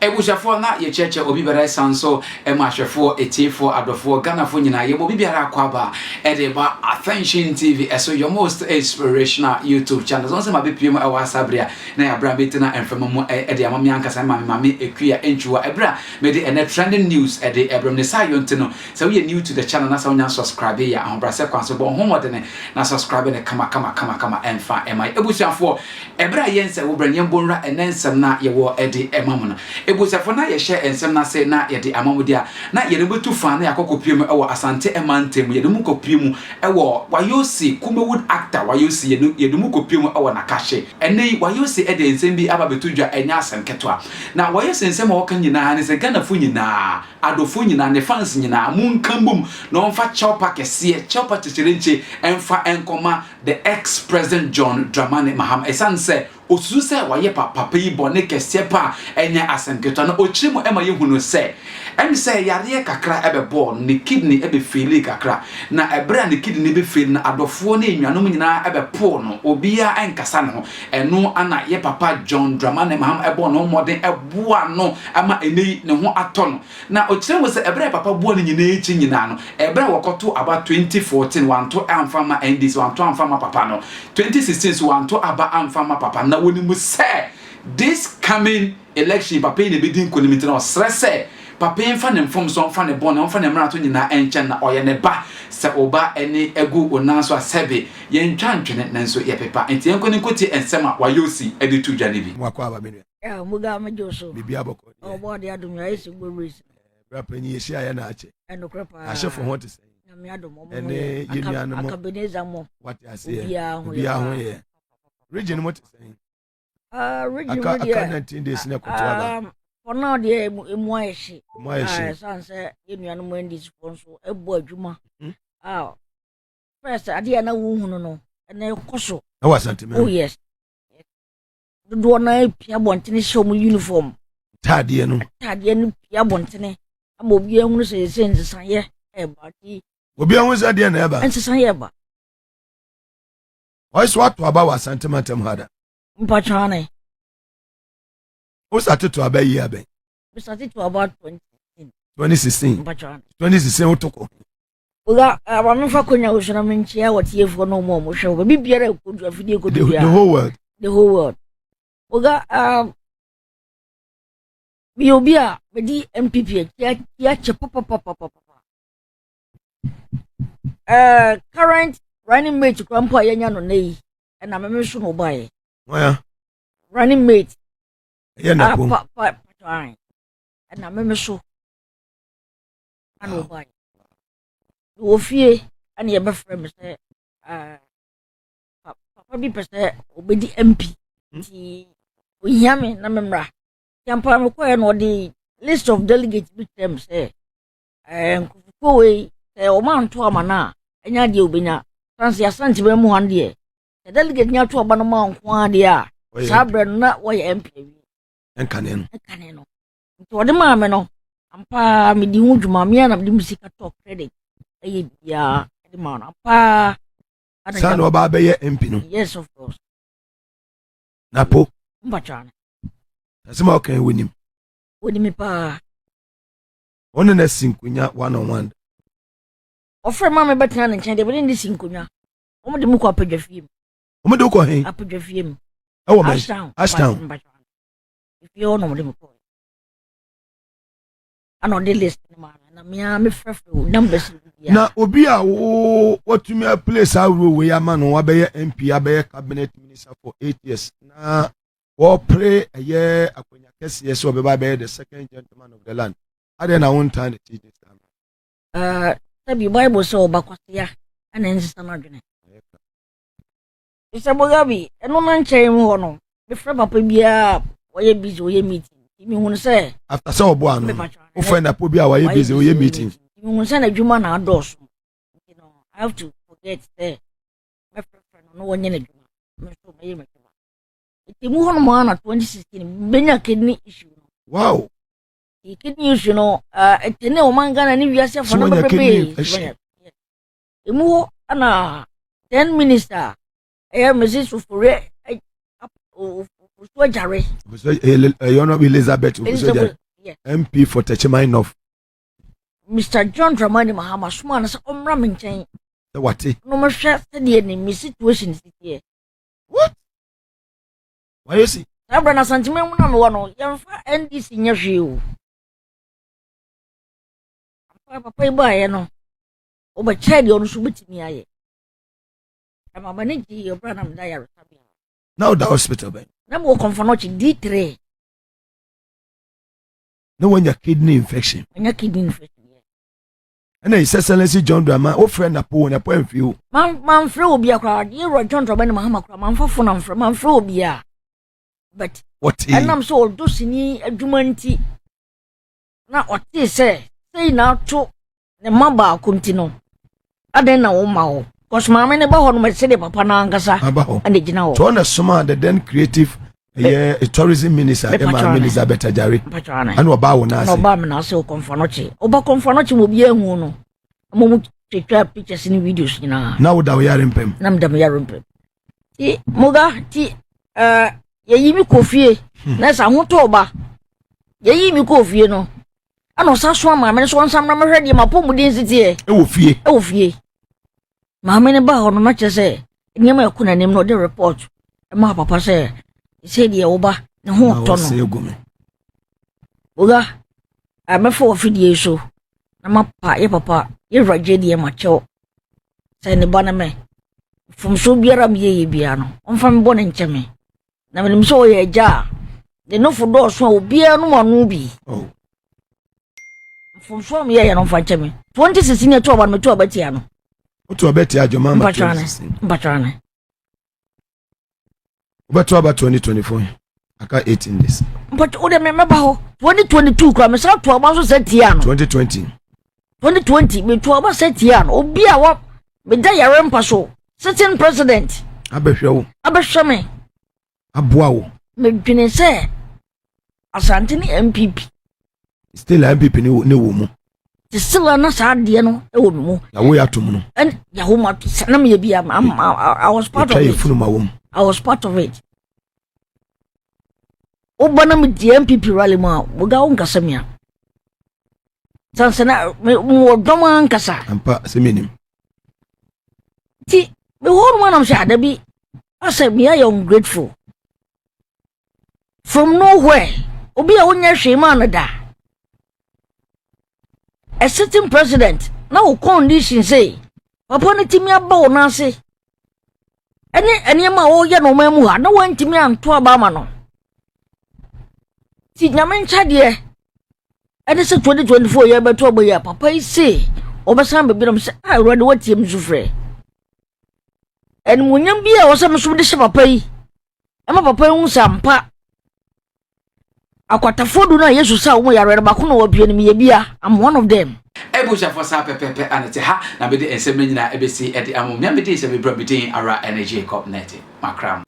Ebushafo na ye cheche obi bere sanso emahwefo etifo adofo ganafo nyina ye obi biara kwaba edeba Attention TV so your most inspirational YouTube channel so ma bepiem e wasabria na ya bra betina enfema mu ede amame ankasa mame ekua enchuwa ebra me de ene trending news ede ebram ne sayo ntino so we new to the channel na so nya subscribe ya ahobrase kwanso bo homodene na subscribe ne kama enfa emai ebushafo ebra yense wo bra nyembonra enensem na ye wo ede emam na ebusafo na ye share ensem na se na ye de amamudia na ye rebetu fa na yakokopiem e wo asante emantem ye de mu kopiem e wo wayosi Kumewood actor wayosi ye de mu kopiem e wo nakahye ene wayosi e de ensem bi aba betudwa enya asem ketwa na wayosi ensem wo kan nyina ne se Ghana fu nyina adofo nyina ne fans nyina munkambum na onfa chopper kese chopper chichirenche enfa enkoma the ex-president John Dramani Mahama esanse osusu se waye papa yi bone kese pa enya asenketo na ochiremu ema yehunu se em se yare kakra ebebo ne kidney ebe fail kakra na ebra ne kidney be fail na adofo na enwanom nyina ebepo no obia enkasa no eno ana ye papa John Dramani Mahama ebo no modern eboa no ama enei ne ho ato na ochiremu se ebra papa boa no nyina echi nyina no ebra wokoto aba 2014 wanto amfama ndis wanto amfama papa no 2016 wanto aba amfama papa na woni mu say this coming election papa ne be din konimiti na osrese papa enfa ne mfom so mfa ne bon mfa ne mrato nyina enchen na oye ne ba se oba ene egu onanso asebe ye ntwantwene nanso ye pepa enti enkoni koti ensema wayosi edi tudwa ne bi mwakwa aba menu ya muga majoso bibi aboko obo de adum ya esi gbori bra panyi esi aye na ache enokrepa ahefo ho te sei na me adum omo ene yenu mo akabeneza mo wate ase bia ho ye region mo te sei region aka 19 days na kotwa for now de emu ayeshi sanse yenuanu mo ndi sponsor ebo adwuma first ade na wo hunu no ene koso na wasantime oh yes do na pia bontene show mu uniform tade no pia bontene ama obi ehunu se nsesan ye ba ti obi ehunu se de na eba nsesan ye ba oiso ato aba wasantime tem hada mpachane o started to aba yi aben we started to about 2016 mpachane 2016 otoko oga abamefa konya osona menchia watiefo no mo hwe obi biara kodu afidie kodu the whole world oga biobia medi MPP ya chepopopopopop current running mate kwampo ayanya no nei na memeso no bae oya running mate ya na pom na memeso ano bae ofie ani ye be frame say papa bi pese obedi MP ti oyame na memra yampa me koye no the list of delegates bi tem say ko we o man to amana enya de obenya trans ya santi be mu hande the delegate nya to oba no ma nko ade a sabre na wo ye MP enkane no to de ma me no ampa me di hu dwuma me na me di musika talk credit ya the man apa san oba be ye MP no yes of course na po mbachane asema okan woni pa ono na sinkunya one on one ofre ma me betina ne nchen de be ndi sinkunya omo de mu ko apadwa fiem omo de ko hen apadwa fiem ewo me ashtown if you know them ko ano de list na me frefre numbers na obi a wo watumi a place awro we ya ma no wa be MP abe cabinet minister for 8 years na wo pray aye akonya kese so be ba be the second gentleman of the land ade na won time the this time tabi bible so bakwasya ana nsisa na dwene isa bogabi eno na nchen mu ho no be frɛ papa bia oye busy oye meeting mi hunu se after so obo anu o friend apo bia wa ye busy oye meeting mi hunu se na dwuma na adoso you know I have to forget there my friend no wonye na dwuma me so me me iti mu hono ma na 2016 benya kidney issue wow kidney issue no etene o mangana ni wiase fa na bebe emu ana 10 minister message for so jare so you know Elizabeth MP for Techemai North. Mr. John Dramani Mahama suma na sa omra me nchen. What? No mo hwe se de ni mi situation sitie. What? Why you see? Abra na santime mu na me wo no yemfa NDC nya hwe o. Papa iba ye no. Oba chedi onu so betimi aye. Ama mane ji obra na me da ya resabia. Now the hospital ben. Na mo konfonochi D3. No one your kidney infection. Anya kidney infection. And then Excellency John Drama, oh friend Apo na point for you. Man free obi akra, you John Dramani Mahama kra, man fa phone am free, man free obi a. But what? And I'm so do sini adwuma nti. Na ote say na to ne mamba akunti no. Aden na wo ma wo. Cause mama ne ba ho no me se de papa na angasa. And the gina wo. To na soma the then creative a tourism minister Emma Elizabeth Ajari. And oba wo na say. Oba me na say o konfonochi. Oba konfonochi mo bi ehu no. Mo mu twetwa pictures ni videos nyina. Na wo da wo yare mpem. Na me da me yare mpem. Ti moga ti yeyi mi kofie. Na sa ho to oba. Yeyi mi kofie no. Ano sa so ma me so nsam na me hwede ma po mu din sitie. E wo fie. Ma me ne ba ho no na che say nyema yakuna nim no de report. E ma papa say say de oba ne ho to no. Oga me for fidie so. Na ma pa ye papa ye raje de ma chew. Say ne ba na me. From so biara me ye bia no. Onfa me bo ne ncheme. Na me nim so ye ja. De no for do so obia no mo bi. Oh. From so me ye no fa ncheme. 2016 ye to oba me to oba tia no. Oto abeti ajoma ma. Mbachane. Obeto aba 2024. Aka 18 days. But o de me meba ho 2022 kwa me sa to oba so setia no. 2020 me to oba setia no. Obi a wo me da yare mpa so. Sitting president. Abehwe wo. Abehwe me. Aboa wo. Me dwene se Asante ni MPP. Still MPP ne wo mu. Still na sa de no e wo mu. Na wo ya to mu no. And ya ho ma na me bia I was part of it. I was part of it. Obana me di MPP rally ma wo ga won kasa mia. Sansana mo doma nkasa. Ampa seminim. Ti me ho no na msha da bi asa me I am grateful. From nowhere obi a wonya hwe ma na da. A sitting president na wo condition say papa ne timi aba wo na ase. Ene ma wo ye no ma mu ha na wantimi anto aba ma no. Ti nyame ncha de ene se 2024 ye beto obo ye papa yi say obesan be binom se ah rode watiem zufre. En munyam bi a wo se mso de hye papa yi. Ema papa yi hu sampa. Akwatafodu na Yesu sa wo yare ba ko no wa bie ni me bia I'm one of them. Ebusha for sa pepepe anete ha na be de ensem nyina ebesi ede amom nya be de se be bra be din ara energy cup net makram.